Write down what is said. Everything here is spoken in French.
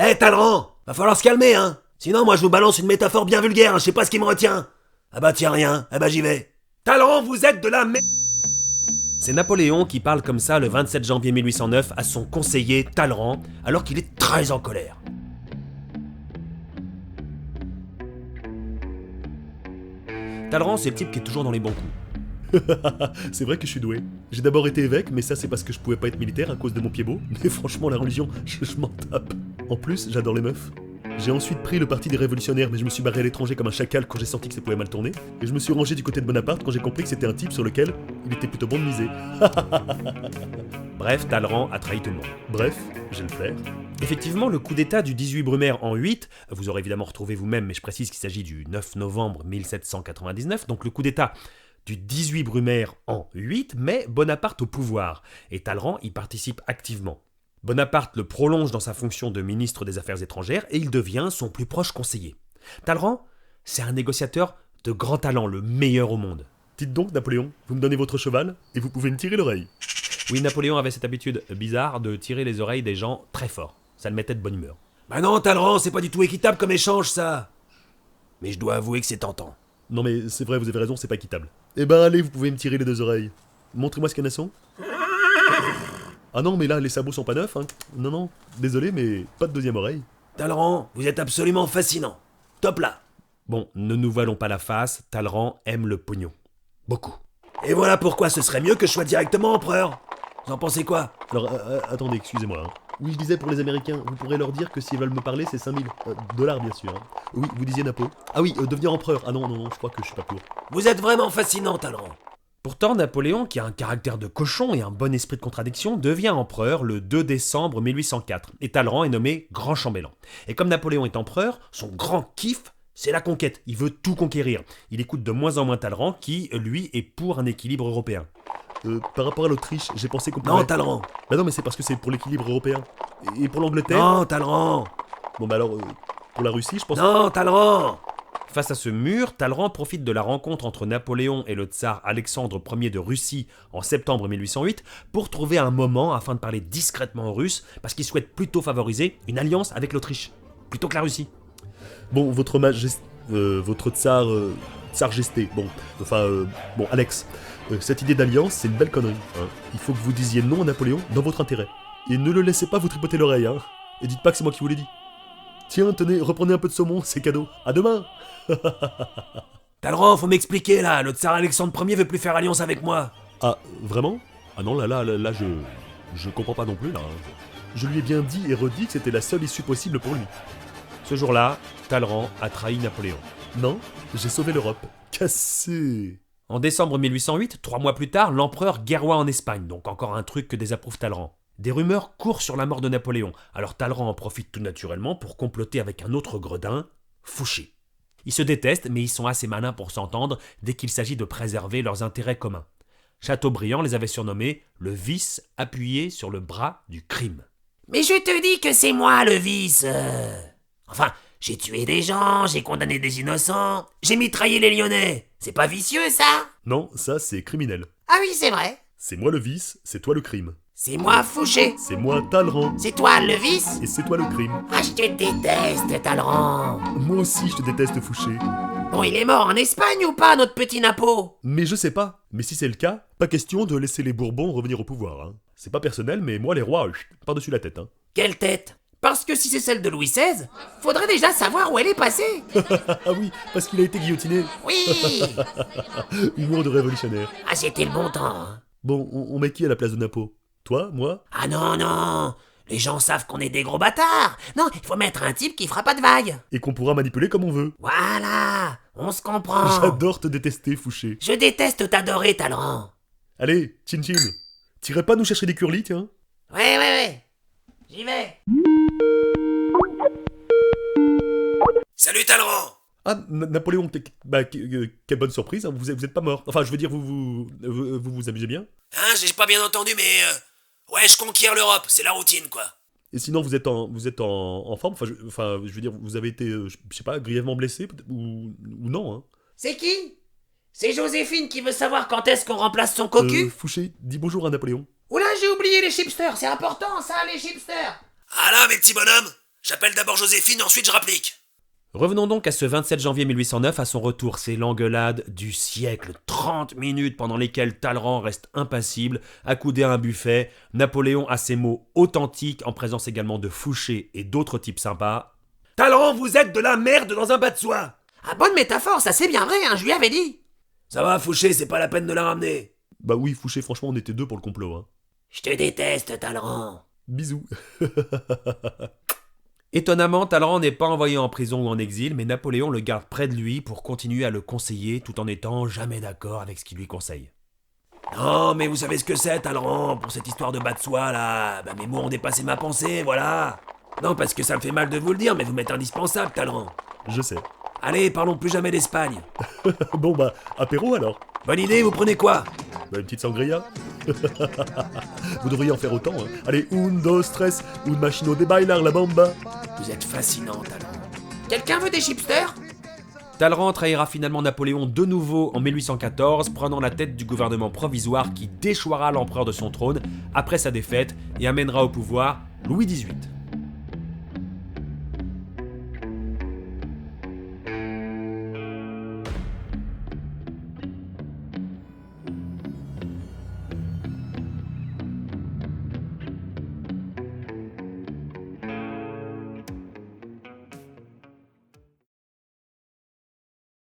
Hé, Talleyrand, va falloir se calmer, hein. Sinon, moi, je vous balance une métaphore bien vulgaire, je sais pas ce qui me retient. Ah bah tiens, rien, ah bah j'y vais. Talleyrand, vous êtes de la merde. C'est Napoléon qui parle comme ça le 27 janvier 1809 à son conseiller Talleyrand, alors qu'il est très en colère. Talleyrand, c'est le type qui est toujours dans les bons coups. C'est vrai que je suis doué. J'ai d'abord été évêque, mais ça c'est parce que je pouvais pas être militaire à cause de mon pied beau. Mais franchement, la religion, je m'en tape. En plus, j'adore les meufs. J'ai ensuite pris le parti des révolutionnaires, mais je me suis barré à l'étranger comme un chacal quand j'ai senti que ça pouvait mal tourner. Et je me suis rangé du côté de Bonaparte quand j'ai compris que c'était un type sur lequel il était plutôt bon de miser. Bref, Talleyrand a trahi tout le monde. Bref, j'ai le flair. Effectivement, le coup d'état du 18 Brumaire en 8, vous aurez évidemment retrouvé vous-même, mais je précise qu'il s'agit du 9 novembre 1799, donc le coup d'état du 18 Brumaire en 8 met Bonaparte au pouvoir, et Talleyrand y participe activement. Bonaparte le prolonge dans sa fonction de ministre des Affaires étrangères et il devient son plus proche conseiller. Talleyrand, c'est un négociateur de grand talent, le meilleur au monde. Dites donc, Napoléon, vous me donnez votre cheval et vous pouvez me tirer l'oreille. Oui, Napoléon avait cette habitude bizarre de tirer les oreilles des gens très fort. Ça le mettait de bonne humeur. Bah non, Talleyrand, c'est pas du tout équitable comme échange, ça. Mais je dois avouer que c'est tentant. Non mais c'est vrai, vous avez raison, c'est pas équitable. Eh ben allez, vous pouvez me tirer les deux oreilles. Montrez-moi ce canasson. Ah non, mais là, les sabots sont pas neufs, hein. Non, désolé, mais pas de deuxième oreille. Talleyrand, vous êtes absolument fascinant. Top là. Bon, ne nous voilons pas la face, Talleyrand aime le pognon. Beaucoup. Et voilà pourquoi ce serait mieux que je sois directement empereur. Vous en pensez quoi? Alors, attendez, excusez-moi. Hein. Oui, je disais pour les Américains, vous pourrez leur dire que s'ils veulent me parler, c'est 5000 dollars, bien sûr. Hein. Oui, vous disiez Napo. Ah oui, devenir empereur. Ah non, je crois que je suis pas pour. Vous êtes vraiment fascinant, Talleyrand. Pourtant, Napoléon, qui a un caractère de cochon et un bon esprit de contradiction, devient empereur le 2 décembre 1804, et Talleyrand est nommé grand chambellan. Et comme Napoléon est empereur, son grand kiff, c'est la conquête. Il veut tout conquérir. Il écoute de moins en moins Talleyrand, qui, lui, est pour un équilibre européen. Par rapport à l'Autriche, j'ai pensé qu'on pourrait... Non, Talleyrand. Bah non, mais c'est parce que c'est pour l'équilibre européen. Et pour l'Angleterre... Non, Talleyrand. Bon bah alors, pour la Russie, je pense... Non, Talleyrand. Face à ce mur, Talleyrand profite de la rencontre entre Napoléon et le tsar Alexandre Ier de Russie en septembre 1808 pour trouver un moment afin de parler discrètement aux Russes, parce qu'il souhaite plutôt favoriser une alliance avec l'Autriche, plutôt que la Russie. Bon, votre majesté... votre tsar... tsar gesté, bon, Alex, cette idée d'alliance, c'est une belle connerie. Hein. Il faut que vous disiez non à Napoléon dans votre intérêt. Et ne le laissez pas vous tripoter l'oreille, hein. Et dites pas que c'est moi qui vous l'ai dit. Tiens, tenez, reprenez un peu de saumon, c'est cadeau. À demain. Talleyrand, faut m'expliquer là, le tsar Alexandre Ier veut plus faire alliance avec moi. Ah, vraiment? Ah non, là, je comprends pas non plus, là. Je lui ai bien dit et redit que c'était la seule issue possible pour lui. Ce jour-là, Talleyrand a trahi Napoléon. Non, j'ai sauvé l'Europe. Cassé. En décembre 1808, 3 mois plus tard, l'empereur guerroie en Espagne, donc encore un truc que désapprouve Talleyrand. Des rumeurs courent sur la mort de Napoléon, alors Talleyrand en profite tout naturellement pour comploter avec un autre gredin, Fouché. Ils se détestent, mais ils sont assez malins pour s'entendre dès qu'il s'agit de préserver leurs intérêts communs. Chateaubriand les avait surnommés le vice appuyé sur le bras du crime. Mais je te dis que c'est moi le vice. Enfin, j'ai tué des gens, j'ai condamné des innocents, j'ai mitraillé les Lyonnais. C'est pas vicieux, ça? Non, ça, c'est criminel. Ah oui, c'est vrai. C'est moi le vice, c'est toi le crime. C'est moi Fouché. C'est moi Talleyrand. C'est toi le vice. Et c'est toi le crime. Ah, je te déteste, Talleyrand. Moi aussi, je te déteste, Fouché. Bon, il est mort en Espagne ou pas, notre petit Napo? Mais je sais pas. Mais si c'est le cas, pas question de laisser les Bourbons revenir au pouvoir. Hein. C'est pas personnel, mais moi, les rois, par-dessus la tête. Hein. Quelle tête? Parce que si c'est celle de Louis XVI, faudrait déjà savoir où elle est passée. Ah oui, parce qu'il a été guillotiné. Oui. Humour de révolutionnaire. Ah, c'était le bon temps. Hein. Bon, on met qui à la place de Napo? Toi, moi? Ah non, les gens savent qu'on est des gros bâtards. Non, il faut mettre un type qui fera pas de vagues. Et qu'on pourra manipuler comme on veut. Voilà, on se comprend. J'adore te détester, Fouché. Je déteste t'adorer, Talleyrand. Allez, chin chin. T'irais pas nous chercher des curlis, tiens? Ouais. J'y vais. Salut Talleyrand. Ah, Napoléon, quelle bonne surprise, hein. Vous êtes pas mort. Enfin, je veux dire, vous amusez bien. Hein, j'ai pas bien entendu, mais... Ouais, je conquiers l'Europe, c'est la routine, quoi. Et sinon, vous êtes en forme. Je veux dire, vous avez été, je sais pas, grièvement blessé, ou non, hein. C'est qui? C'est Joséphine qui veut savoir quand est-ce qu'on remplace son cocu. Fouché, dis bonjour à Napoléon. Oula, j'ai oublié les chipsters, c'est important ça, les chipsters. Ah là, mes petits bonhommes, J'appelle d'abord Joséphine, ensuite je rapplique. Revenons donc à ce 27 janvier 1809, à son retour, c'est l'engueulade du siècle. 30 minutes pendant lesquelles Talleyrand reste impassible, accoudé à un buffet. Napoléon a ses mots authentiques, en présence également de Fouché et d'autres types sympas. Talleyrand, vous êtes de la merde dans un bas de soie. Ah, bonne métaphore, ça c'est bien vrai, hein, je lui avais dit. Ça va, Fouché, c'est pas la peine de la ramener. Bah oui, Fouché, franchement, on était deux pour le complot, hein. Je te déteste, Talleyrand. Bisous. Étonnamment, Talleyrand n'est pas envoyé en prison ou en exil, mais Napoléon le garde près de lui pour continuer à le conseiller tout en n'étant jamais d'accord avec ce qu'il lui conseille. Non, mais vous savez ce que c'est, Talleyrand, pour cette histoire de bas de soie, là. Bah, mes mots ont dépassé ma pensée, voilà. Non, parce que ça me fait mal de vous le dire, mais vous m'êtes indispensable, Talleyrand. Je sais. Allez, parlons plus jamais d'Espagne. Bon bah, apéro alors. Bonne idée, vous prenez quoi? Bah une petite sangria. Vous devriez en faire autant, hein. Allez, un, dos, tres, un machino de bailar la bamba. Vous êtes fascinant, Talleyrand. Quelqu'un veut des chipsters? Talleyrand trahira finalement Napoléon de nouveau en 1814, prenant la tête du gouvernement provisoire qui déchoira l'empereur de son trône après sa défaite et amènera au pouvoir Louis XVIII.